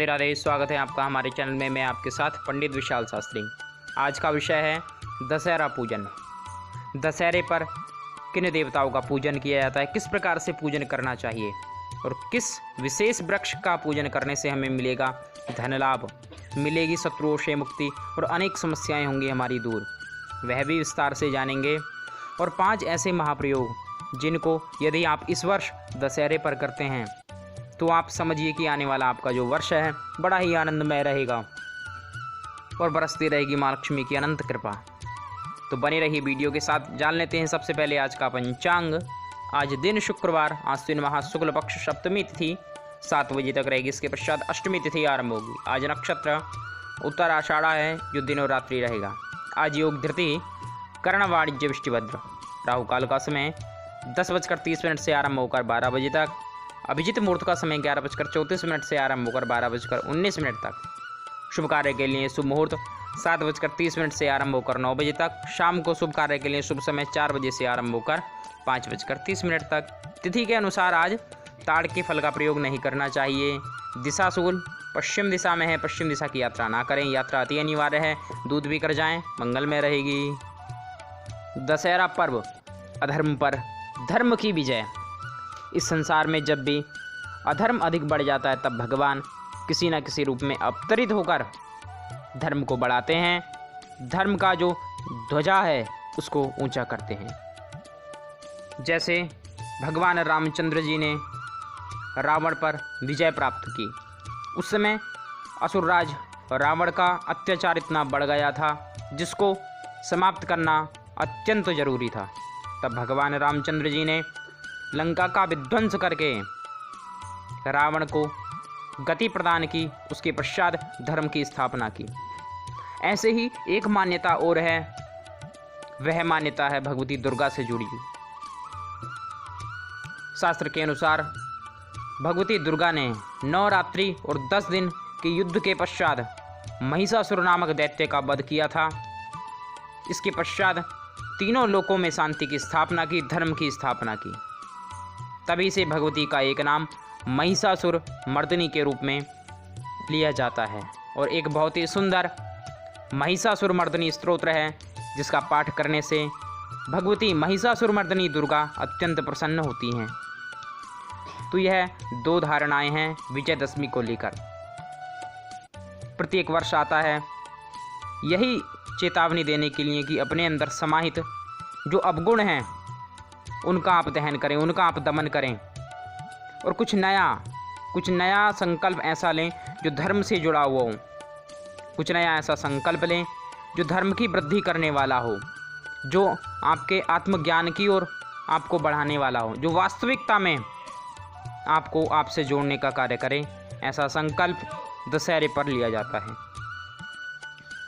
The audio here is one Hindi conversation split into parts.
राधे राधे। स्वागत है आपका हमारे चैनल में। मैं आपके साथ पंडित विशाल शास्त्री। आज का विषय है दशहरा पूजन। दशहरे पर किन देवताओं का पूजन किया जाता है, किस प्रकार से पूजन करना चाहिए और किस विशेष वृक्ष का पूजन करने से हमें मिलेगा धन लाभ, मिलेगी शत्रुओं से मुक्ति और अनेक समस्याएं होंगी हमारी दूर, वह भी विस्तार से जानेंगे। और 5 ऐसे महाप्रयोग जिनको यदि आप इस वर्ष दशहरे पर करते हैं तो आप समझिए कि आने वाला आपका जो वर्ष है बड़ा ही आनंदमय रहेगा और बरसती रहेगी माँ लक्ष्मी की अनंत कृपा। तो बने रहिए वीडियो के साथ। जान लेते हैं सबसे पहले आज का पंचांग। आज दिन शुक्रवार, आश्विन माह शुक्ल पक्ष सप्तमी तिथि 7 बजे तक रहेगी। इसके पश्चात अष्टमी तिथि आरंभ होगी। आज नक्षत्र उत्तर आषाढ़ा है जो दिनों रात्रि रहेगा। आज योग धृति कर्ण वाणिज्य विष्टिभद्र। राहु काल का समय 10:30 से आरंभ होकर 12 बजे तक। अभिजित मुहूर्त का समय 11:34 से आरंभ होकर 12:19 तक। शुभ कार्य के लिए शुभ मुहूर्त 7:30 से आरंभ होकर 9 बजे तक। शाम को शुभ कार्य के लिए शुभ समय 4 बजे से आरंभ होकर 5:30 तक। तिथि के अनुसार आज ताड़ के फल का प्रयोग नहीं करना चाहिए। दिशा शूल पश्चिम दिशा में है, पश्चिम दिशा की यात्रा ना करें, यात्रा अति अनिवार्य है। दूध भी कर जाएं, मंगलमय रहेगी। दशहरा पर्व अधर्म पर धर्म की विजय। इस संसार में जब भी अधर्म अधिक बढ़ जाता है तब भगवान किसी न किसी रूप में अवतरित होकर धर्म को बढ़ाते हैं, धर्म का जो ध्वजा है उसको ऊंचा करते हैं। जैसे भगवान रामचंद्र जी ने रावण पर विजय प्राप्त की, उस समय असुरराज रावण का अत्याचार इतना बढ़ गया था जिसको समाप्त करना अत्यंत जरूरी था। तब भगवान रामचंद्र जी ने लंका का विध्वंस करके रावण को गति प्रदान की, उसके पश्चात धर्म की स्थापना की। ऐसे ही एक मान्यता और है, वह मान्यता है भगवती दुर्गा से जुड़ी हुई। शास्त्र के अनुसार भगवती दुर्गा ने 9 रात्रि और 10 दिन के युद्ध के पश्चात महिषासुर नामक दैत्य का वध किया था। इसके पश्चात तीनों लोकों में शांति की स्थापना की, धर्म की स्थापना की। तभी से भगवती का एक नाम महिषासुर मर्दिनी के रूप में लिया जाता है। और एक बहुत ही सुंदर महिषासुर मर्दिनी स्तोत्र है जिसका पाठ करने से भगवती महिषासुर मर्दिनी दुर्गा अत्यंत प्रसन्न होती हैं। तो यह 2 धारणाएं हैं विजयदशमी को लेकर। प्रत्येक वर्ष आता है यही चेतावनी देने के लिए कि अपने अंदर समाहित जो अवगुण हैं उनका आप दहन करें, उनका आप दमन करें और कुछ नया संकल्प ऐसा लें जो धर्म से जुड़ा हुआ हो। कुछ नया ऐसा संकल्प लें जो धर्म की वृद्धि करने वाला हो, जो आपके आत्मज्ञान की ओर आपको बढ़ाने वाला हो, जो वास्तविकता में आपको आपसे जोड़ने का कार्य करे। ऐसा संकल्प दशहरे पर लिया जाता है।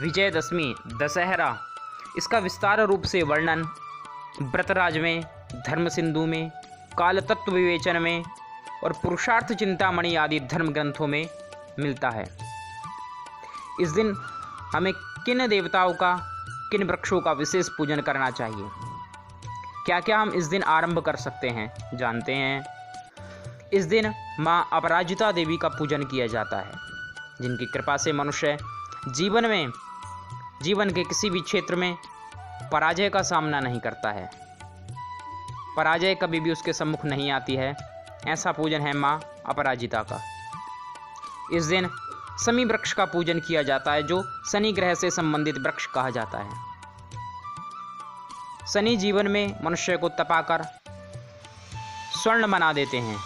विजयदशमी दशहरा, इसका विस्तार रूप से वर्णन व्रतराज में, धर्म सिंधु में, काल तत्व विवेचन में और पुरुषार्थ चिंतामणि आदि धर्म ग्रंथों में मिलता है। इस दिन हमें किन देवताओं का, किन वृक्षों का विशेष पूजन करना चाहिए, क्या क्या हम इस दिन आरंभ कर सकते हैं, जानते हैं। इस दिन माँ अपराजिता देवी का पूजन किया जाता है, जिनकी कृपा से मनुष्य जीवन के किसी भी क्षेत्र में पराजय का सामना नहीं करता है, पराजय कभी भी उसके सम्मुख नहीं आती है। ऐसा पूजन है माँ अपराजिता का। इस दिन शमी वृक्ष का पूजन किया जाता है जो शनि ग्रह से संबंधित वृक्ष कहा जाता है। शनि जीवन में मनुष्य को तपाकर स्वर्ण बना देते हैं।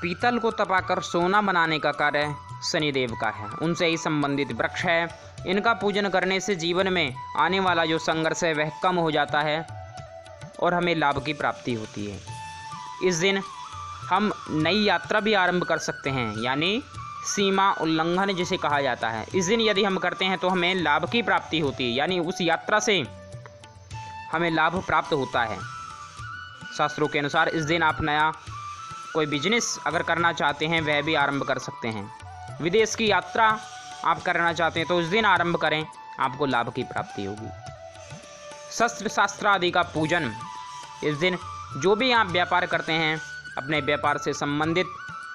पीतल को तपाकर सोना बनाने का कार्य शनिदेव का है, उनसे ही संबंधित वृक्ष है। इनका पूजन करने से जीवन में आने वाला जो संघर्ष है वह कम हो जाता है और हमें लाभ की प्राप्ति होती है। इस दिन हम नई यात्रा भी आरंभ कर सकते हैं, यानी सीमा उल्लंघन जिसे कहा जाता है। इस दिन यदि हम करते हैं तो हमें लाभ की प्राप्ति होती है, यानी उस यात्रा से हमें लाभ प्राप्त होता है। शास्त्रों के अनुसार इस दिन आप नया कोई बिजनेस अगर करना चाहते हैं वह भी आरंभ कर सकते हैं। विदेश की यात्रा आप करना चाहते हैं तो उस दिन आरंभ करें, आपको लाभ की प्राप्ति होगी। शस्त्र शास्त्र आदि का पूजन, इस दिन जो भी आप व्यापार करते हैं अपने व्यापार से संबंधित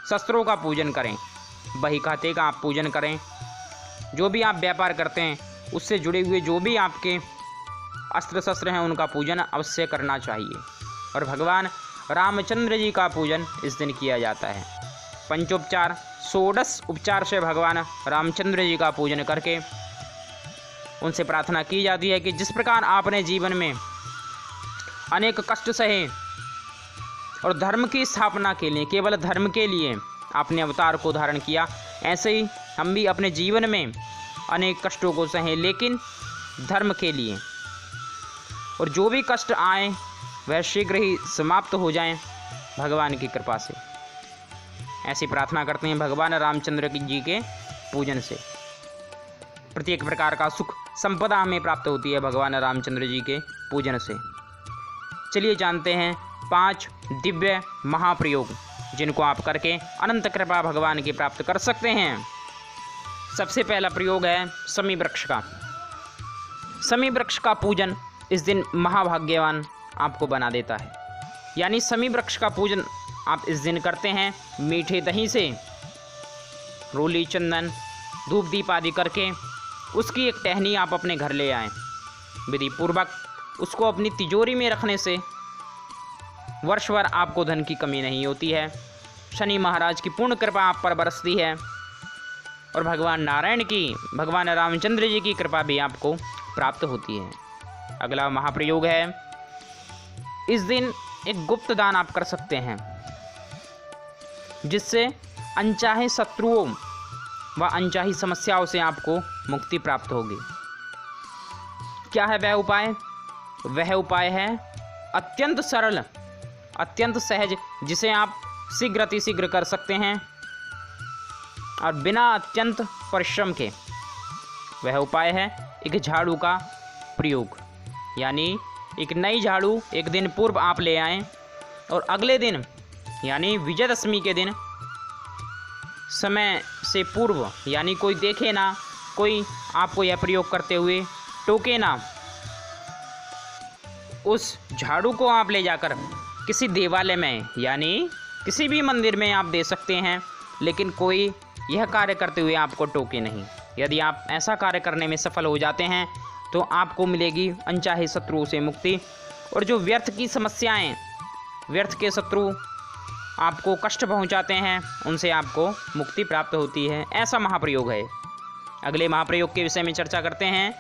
शस्त्रों का पूजन करें, बही खाते का आप पूजन करें। जो भी आप व्यापार करते हैं उससे जुड़े हुए जो भी आपके अस्त्र शस्त्र हैं उनका पूजन अवश्य करना चाहिए। और भगवान रामचंद्र जी का पूजन इस दिन किया जाता है। पंचोपचार 16 उपचार से भगवान रामचंद्र जी का पूजन करके उनसे प्रार्थना की जाती है कि जिस प्रकार आपने जीवन में अनेक कष्ट सहे और धर्म की स्थापना के लिए, केवल धर्म के लिए आपने अवतार को धारण किया, ऐसे ही हम भी अपने जीवन में अनेक कष्टों को सहें लेकिन धर्म के लिए, और जो भी कष्ट आए वह शीघ्र ही समाप्त हो जाएं भगवान की कृपा से। ऐसी प्रार्थना करते हैं भगवान रामचंद्र जी के पूजन से। प्रत्येक प्रकार का सुख संपदा हमें प्राप्त होती है भगवान रामचंद्र जी के पूजन से। चलिए जानते हैं 5 दिव्य महाप्रयोग जिनको आप करके अनंत कृपा भगवान की प्राप्त कर सकते हैं। सबसे पहला प्रयोग है शमी वृक्ष का। शमी वृक्ष का पूजन इस दिन महाभाग्यवान आपको बना देता है। यानी शमी वृक्ष का पूजन आप इस दिन करते हैं मीठे दही से, रोली चंदन धूप दीप आदि करके उसकी एक टहनी आप अपने घर ले आएँ। विधि पूर्वक उसको अपनी तिजोरी में रखने से वर्ष भर आपको धन की कमी नहीं होती है, शनि महाराज की पूर्ण कृपा आप पर बरसती है और भगवान नारायण की, भगवान रामचंद्र जी की कृपा भी आपको प्राप्त होती है। अगला महाप्रयोग है, इस दिन एक गुप्त दान आप कर सकते हैं जिससे अनचाहे शत्रुओं व अनचाही समस्याओं से आपको मुक्ति प्राप्त होगी। क्या है वह उपाय? वह उपाय है अत्यंत सरल, अत्यंत सहज, जिसे आप शीघ्र अतिशीघ्र कर सकते हैं और बिना अत्यंत परिश्रम के। वह उपाय है एक झाड़ू का प्रयोग। यानी एक नई झाड़ू एक दिन पूर्व आप ले आएं और अगले दिन यानी विजयदशमी के दिन समय से पूर्व, यानी कोई देखे ना, कोई आपको यह प्रयोग करते हुए टोके ना, उस झाड़ू को आप ले जाकर किसी देवालय में यानी किसी भी मंदिर में आप दे सकते हैं, लेकिन कोई यह कार्य करते हुए आपको टोके नहीं। यदि आप ऐसा कार्य करने में सफल हो जाते हैं तो आपको मिलेगी अनचाहे शत्रुओं से मुक्ति, और जो व्यर्थ की समस्याएं, व्यर्थ के शत्रु आपको कष्ट पहुंचाते हैं उनसे आपको मुक्ति प्राप्त होती है। ऐसा महाप्रयोग है। अगले महाप्रयोग के विषय में चर्चा करते हैं।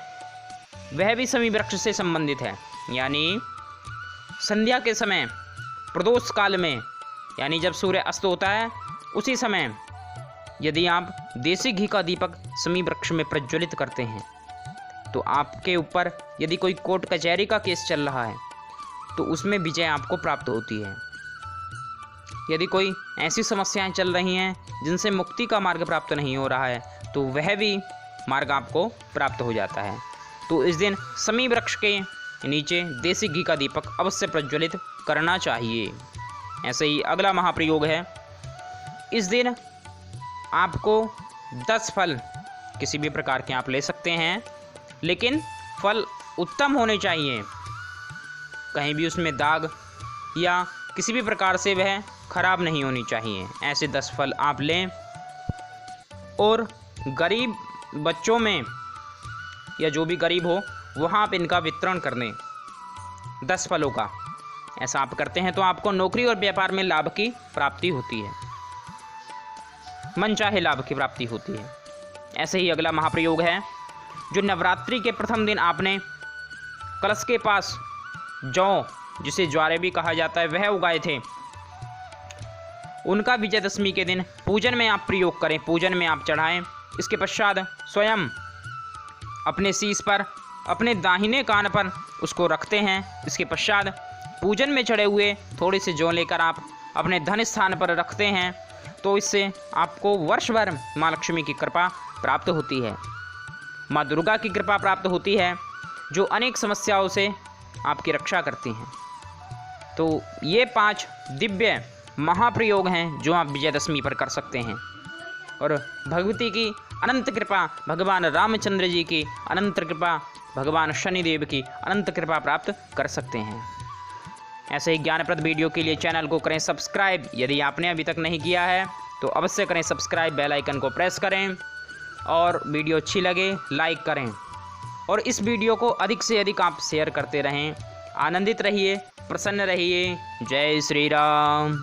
वह भी शमी वृक्ष से संबंधित है। यानी संध्या के समय, प्रदोष काल में, यानी जब सूर्य अस्त होता है उसी समय यदि आप देसी घी का दीपक शमी वृक्ष में प्रज्वलित करते हैं तो आपके ऊपर यदि कोई कोर्ट कचहरी का केस चल रहा है तो उसमें विजय आपको प्राप्त होती है। यदि कोई ऐसी समस्याएं चल रही हैं जिनसे मुक्ति का मार्ग प्राप्त नहीं हो रहा है तो वह भी मार्ग आपको प्राप्त हो जाता है। तो इस दिन शमी वृक्ष के नीचे देसी घी का दीपक अवश्य प्रज्वलित करना चाहिए। ऐसे ही अगला महाप्रयोग है, इस दिन आपको 10 फल किसी भी प्रकार के आप ले सकते हैं, लेकिन फल उत्तम होने चाहिए, कहीं भी उसमें दाग या किसी भी प्रकार से वह खराब नहीं होनी चाहिए। ऐसे 10 फल आप लें और गरीब बच्चों में या जो भी गरीब हो वहाँ आप इनका वितरण कर दें 10 फलों का। ऐसा आप करते हैं तो आपको नौकरी और व्यापार में लाभ की प्राप्ति होती है, मनचाहे लाभ की प्राप्ति होती है। ऐसे ही अगला महाप्रयोग है, जो नवरात्रि के प्रथम दिन आपने कलश के पास जौ, जिसे ज्वारे भी कहा जाता है, वह उगाए थे, उनका विजयदशमी के दिन पूजन में आप प्रयोग करें, पूजन में आप चढ़ाएं। इसके पश्चात स्वयं अपने शीश पर, अपने दाहिने कान पर उसको रखते हैं। इसके पश्चात पूजन में चढ़े हुए थोड़े से जौ लेकर आप अपने धन स्थान पर रखते हैं, तो इससे आपको वर्ष भर माँ लक्ष्मी की कृपा प्राप्त होती है, माँ दुर्गा की कृपा प्राप्त होती है, जो अनेक समस्याओं से आपकी रक्षा करती हैं। तो ये 5 दिव्य महाप्रयोग हैं जो आप विजयदशमी पर कर सकते हैं और भगवती की अनंत कृपा, भगवान रामचंद्र जी की अनंत कृपा, भगवान शनिदेव की अनंत कृपा प्राप्त कर सकते हैं। ऐसे ही ज्ञानप्रद वीडियो के लिए चैनल को करें सब्सक्राइब। यदि आपने अभी तक नहीं किया है तो अवश्य करें सब्सक्राइब, बेल आइकन को प्रेस करें और वीडियो अच्छी लगे लाइक करें और इस वीडियो को अधिक से अधिक आप शेयर करते रहें। आनंदित रहिए, प्रसन्न रहिए। जय श्री राम।